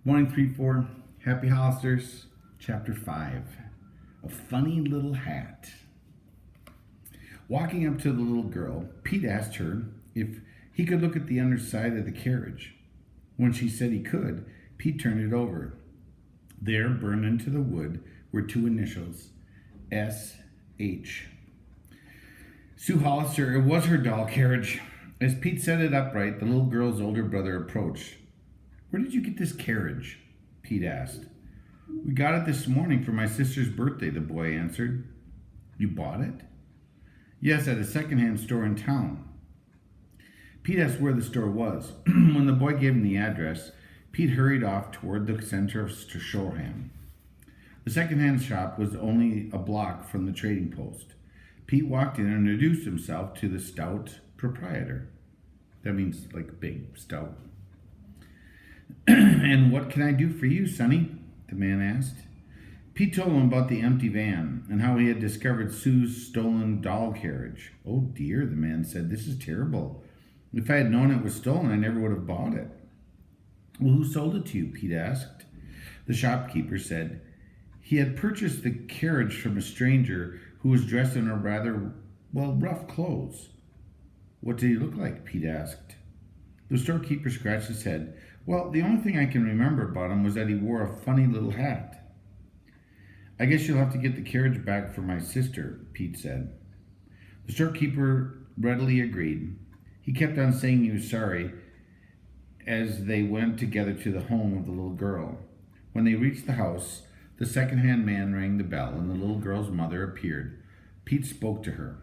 Morning 3-4, Happy Hollisters, Chapter 5, A Funny Little Hat. Walking up to the little girl, Pete asked her if he could look at the underside of the carriage. When she said he could, Pete turned it over. There, burned into the wood, were two initials, S.H. Sue Hollister, it was her doll carriage. As Pete set it upright, the little girl's older brother approached. "Where did you get this carriage?" Pete asked. "We got it this morning for my sister's birthday," the boy answered. "You bought it?" "Yes, at a second-hand store in town." Pete asked where the store was. When the boy gave him the address, Pete hurried off toward the center of Shoreham. The second-hand shop was only a block from the trading post. Pete walked in and introduced himself to the stout proprietor. That means like big, stout. "And what can I do for you, Sonny?" the man asked. Pete told him about the empty van and how he had discovered Sue's stolen doll carriage. "Oh dear," the man said, "this is terrible. If I had known it was stolen, I never would have bought it." "Well, who sold it to you?" Pete asked. The shopkeeper said he had purchased the carriage from a stranger who was dressed in a rather, rough clothes. "What did he look like?" Pete asked. The storekeeper scratched his head. "Well, the only thing I can remember about him was that he wore a funny little hat." "I guess you'll have to get the carriage back for my sister," Pete said. The storekeeper readily agreed. He kept on saying he was sorry as they went together to the home of the little girl. When they reached the house, the second-hand man rang the bell and the little girl's mother appeared. Pete spoke to her.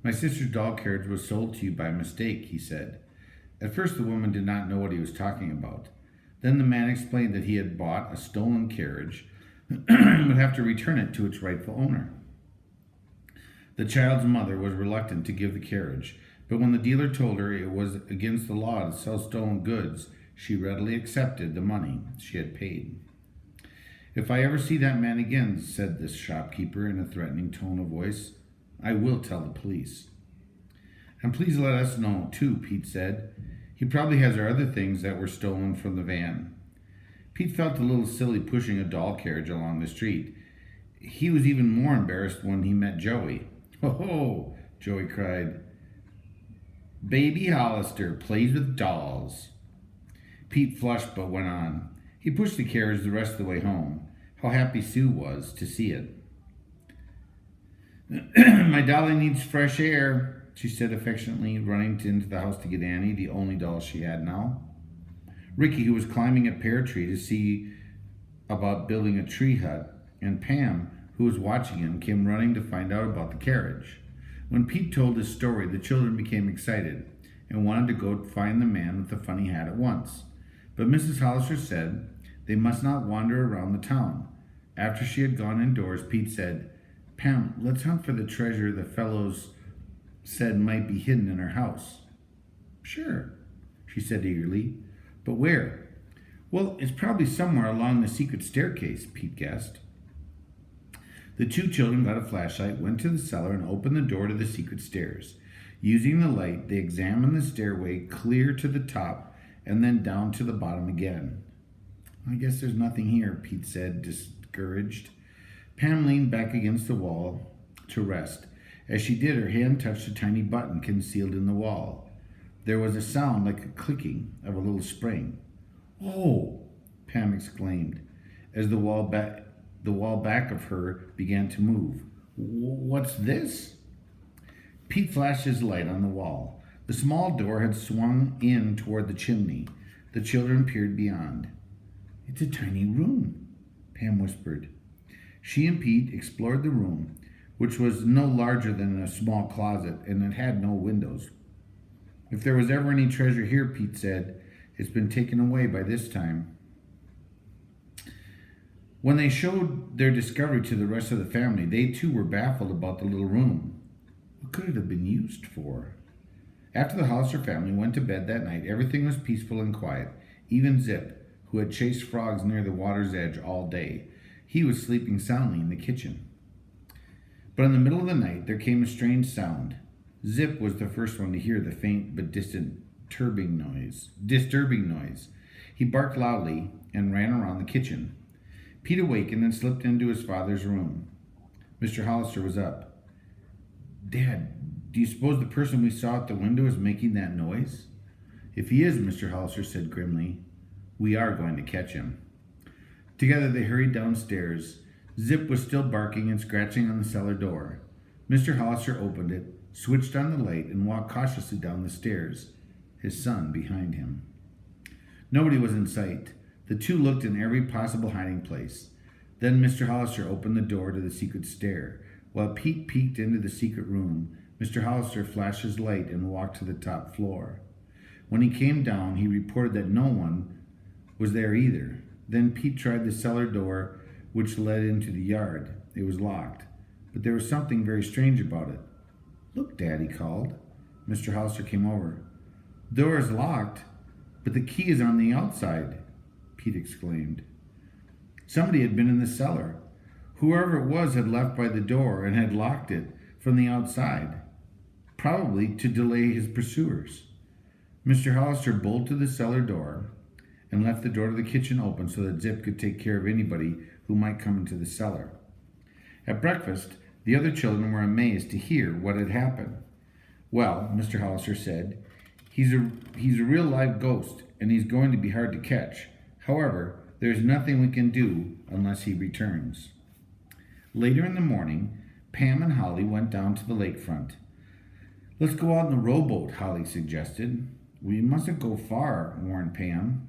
"My sister's doll carriage was sold to you by mistake," he said. At first, the woman did not know what he was talking about. Then the man explained that he had bought a stolen carriage and would have to return it to its rightful owner. The child's mother was reluctant to give the carriage, but when the dealer told her it was against the law to sell stolen goods, she readily accepted the money she had paid. "If I ever see that man again," said the shopkeeper in a threatening tone of voice, "I will tell the police." "And please let us know, too," Pete said. "He probably has our other things that were stolen from the van." Pete felt a little silly pushing a doll carriage along the street. He was even more embarrassed when he met Joey. "Ho ho!" Joey cried. "Baby Hollister plays with dolls." Pete flushed but went on. He pushed the carriage the rest of the way home. How happy Sue was to see it. "My dolly needs fresh air," she said affectionately, running into the house to get Annie, the only doll she had now. Ricky, who was climbing a pear tree to see about building a tree hut, and Pam, who was watching him, came running to find out about the carriage. When Pete told his story, the children became excited and wanted to go find the man with the funny hat at once. But Mrs. Hollister said they must not wander around the town. After she had gone indoors, Pete said, "Pam, let's hunt for the treasure the fellows said might be hidden in our house." "Sure," she said eagerly. "But where?" "Well, it's probably somewhere along the secret staircase," Pete guessed. The two children got a flashlight, went to the cellar, and opened the door to the secret stairs. Using the light, they examined the stairway clear to the top and then down to the bottom again. "I guess there's nothing here," Pete said, discouraged. Pam leaned back against the wall to rest. As she did, her hand touched a tiny button concealed in the wall. There was a sound like a clicking of a little spring. "Oh!" Pam exclaimed, as the wall back of her began to move. "What's this?" Pete flashed his light on the wall. The small door had swung in toward the chimney. The children peered beyond. "It's a tiny room," Pam whispered. She and Pete explored the room, which was no larger than a small closet, and it had no windows. "If there was ever any treasure here," Pete said, "it's been taken away by this time." When they showed their discovery to the rest of the family, they too were baffled about the little room. What could it have been used for? After the Hollister family went to bed that night, everything was peaceful and quiet. Even Zip, who had chased frogs near the water's edge all day, he was sleeping soundly in the kitchen. But in the middle of the night, there came a strange sound. Zip was the first one to hear the faint but distant disturbing noise. He barked loudly and ran around the kitchen. Pete awakened and slipped into his father's room. Mr. Hollister was up. "Dad, do you suppose the person we saw at the window is making that noise?" "If he is," Mr. Hollister said grimly, "we are going to catch him." Together they hurried downstairs. Zip was still barking and scratching on the cellar door. Mr. Hollister opened it, switched on the light, and walked cautiously down the stairs, his son behind him. Nobody was in sight. The two looked in every possible hiding place. Then Mr. Hollister opened the door to the secret stair. While Pete peeked into the secret room, Mr. Hollister flashed his light and walked to the top floor. When he came down, he reported that no one was there either. Then Pete tried the cellar door, which led into the yard. It was locked, but there was something very strange about it. "Look, Dad," he called. Mr. Hollister came over. "The door is locked, but the key is on the outside," Pete exclaimed. Somebody had been in the cellar. Whoever it was had left by the door and had locked it from the outside, probably to delay his pursuers. Mr. Hollister bolted the cellar door and left the door to the kitchen open so that Zip could take care of anybody who might come into the cellar. At breakfast, the other children were amazed to hear what had happened. "Well," Mr. Hollister said, he's a real live ghost, and he's going to be hard to catch. However, there's nothing we can do unless he returns." Later in the morning, Pam and Holly went down to the lakefront. "Let's go out in the rowboat," Holly suggested. "We mustn't go far," warned Pam.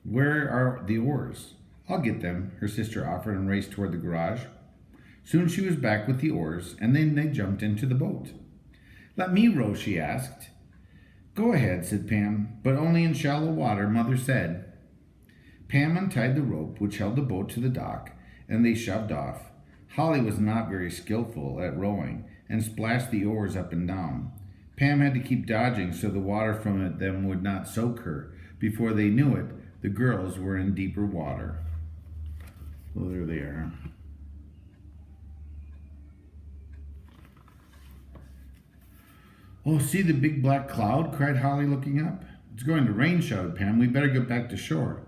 "Where are the oars?" "I'll get them," her sister offered and raced toward the garage. Soon she was back with the oars, and then they jumped into the boat. "Let me row," she asked. "Go ahead," said Pam, "but only in shallow water, Mother said." Pam untied the rope which held the boat to the dock, and they shoved off. Holly was not very skillful at rowing and splashed the oars up and down. Pam had to keep dodging so the water from them would not soak her. Before they knew it, the girls were in deeper water. Well, there they are. "Oh, see the big black cloud?" cried Holly, looking up. "It's going to rain," shouted Pam. "We better get back to shore."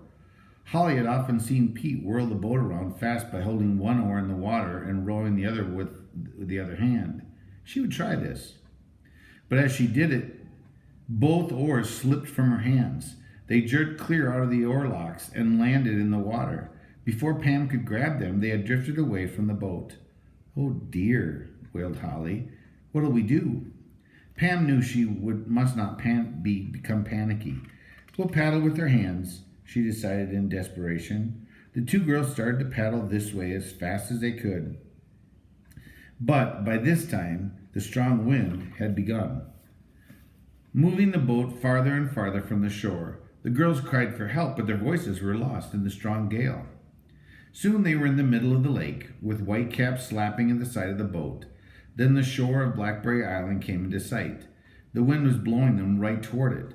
Holly had often seen Pete whirl the boat around fast by holding one oar in the water and rowing the other with the other hand. She would try this. But as she did it, both oars slipped from her hands. They jerked clear out of the oarlocks and landed in the water. Before Pam could grab them, they had drifted away from the boat. "Oh dear," wailed Holly. "What'll we do?" Pam knew she must not become panicky. "We'll paddle with our hands," she decided in desperation. The two girls started to paddle this way as fast as they could. But by this time, the strong wind had begun, moving the boat farther and farther from the shore. The girls cried for help, but their voices were lost in the strong gale. Soon they were in the middle of the lake, with white caps slapping at the side of the boat. Then the shore of Blackberry Island came into sight. The wind was blowing them right toward it.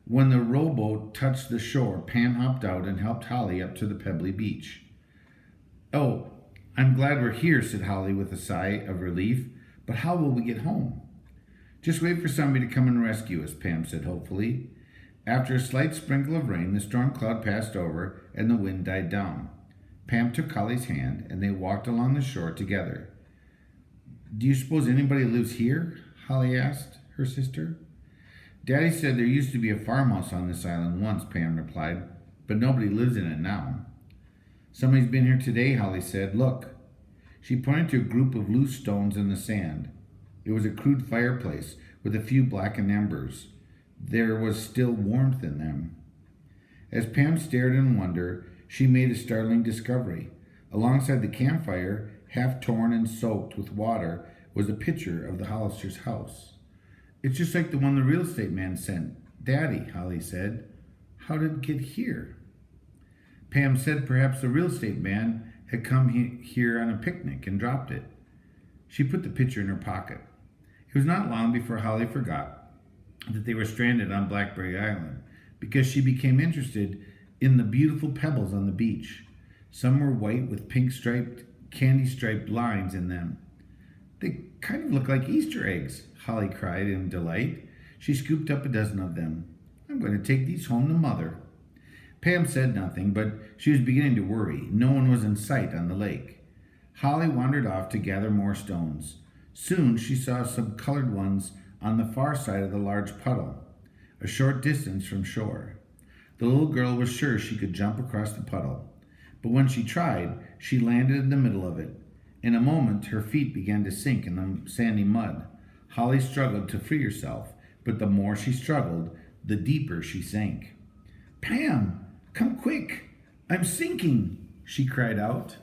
When the rowboat touched the shore, Pam hopped out and helped Holly up to the pebbly beach. "Oh, I'm glad we're here," said Holly with a sigh of relief. "But how will we get home?" "Just wait for somebody to come and rescue us," Pam said hopefully. After a slight sprinkle of rain, the storm cloud passed over and the wind died down. Pam took Holly's hand and they walked along the shore together. "Do you suppose anybody lives here?" Holly asked her sister. "Daddy said there used to be a farmhouse on this island once," Pam replied, "but nobody lives in it now." "Somebody's been here today," Holly said. "Look." She pointed to a group of loose stones in the sand. It was a crude fireplace with a few blackened embers. There was still warmth in them. As Pam stared in wonder, she made a startling discovery. Alongside the campfire, half torn and soaked with water, was a picture of the Hollisters' house. "It's just like the one the real estate man sent Daddy," Holly said. "How did it get here?" Pam said perhaps the real estate man had come here on a picnic and dropped it. She put the picture in her pocket. It was not long before Holly forgot that they were stranded on Blackberry Island, because she became interested in the beautiful pebbles on the beach. Some were white with pink candy-striped lines in them. "They kind of look like Easter eggs," Holly cried in delight. She scooped up a dozen of them. "I'm going to take these home to Mother." Pam said nothing, but she was beginning to worry. No one was in sight on the lake. Holly wandered off to gather more stones. Soon she saw some colored ones on the far side of the large puddle, a short distance from shore. The little girl was sure she could jump across the puddle, but when she tried, she landed in the middle of it. In a moment, her feet began to sink in the sandy mud. Holly struggled to free herself, but the more she struggled, the deeper she sank. "Pam, come quick! I'm sinking!" she cried out.